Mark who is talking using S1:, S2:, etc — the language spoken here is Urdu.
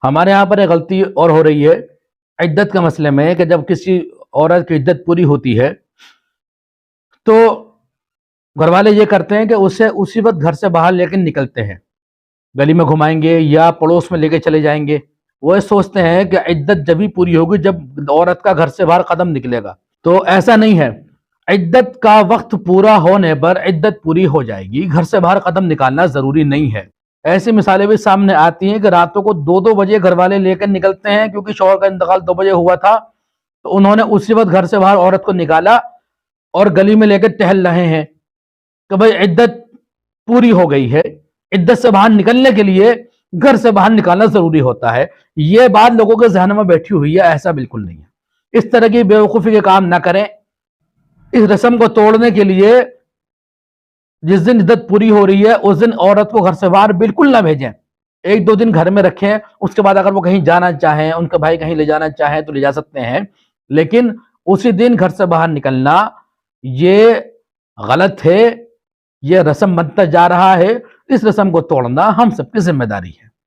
S1: ہمارے یہاں پر ایک غلطی اور ہو رہی ہے عدت کے مسئلے میں کہ جب کسی عورت کی عدت پوری ہوتی ہے تو گھر والے یہ کرتے ہیں کہ اسے اسی وقت گھر سے باہر لے کے نکلتے ہیں، گلی میں گھمائیں گے یا پڑوس میں لے کے چلے جائیں گے۔ وہ یہ سوچتے ہیں کہ عدت جب ہی پوری ہوگی جب عورت کا گھر سے باہر قدم نکلے گا، تو ایسا نہیں ہے۔ عدت کا وقت پورا ہونے پر عدت پوری ہو جائے گی، گھر سے باہر قدم نکالنا ضروری نہیں ہے۔ ایسی مثالیں بھی سامنے آتی ہیں کہ راتوں کو 2 بجے گھر والے لے کر نکلتے ہیں کیونکہ شوہر کا انتقال 2 بجے ہوا تھا، تو انہوں نے اسی وقت گھر سے باہر عورت کو نکالا اور گلی میں لے کے ٹہل رہے ہیں کہ بھئی عدت پوری ہو گئی ہے۔ عدت سے باہر نکلنے کے لیے گھر سے باہر نکالنا ضروری ہوتا ہے۔ یہ بات لوگوں کے ذہن میں بیٹھی ہوئی ہے، ایسا بالکل نہیں ہے۔ اس طرح کی بیوقوفی کے کام نہ کریں۔ اس رسم کو توڑنے کے لیے جس دن عدت پوری ہو رہی ہے اس دن عورت کو گھر سے باہر بالکل نہ بھیجیں، 1-2 دن گھر میں رکھیں، اس کے بعد اگر وہ کہیں جانا چاہیں، ان کے بھائی کہیں لے جانا چاہیں تو لے جا سکتے ہیں، لیکن اسی دن گھر سے باہر نکلنا یہ غلط ہے، یہ رسم بنتا جا رہا ہے۔ اس رسم کو توڑنا ہم سب کی ذمہ داری ہے۔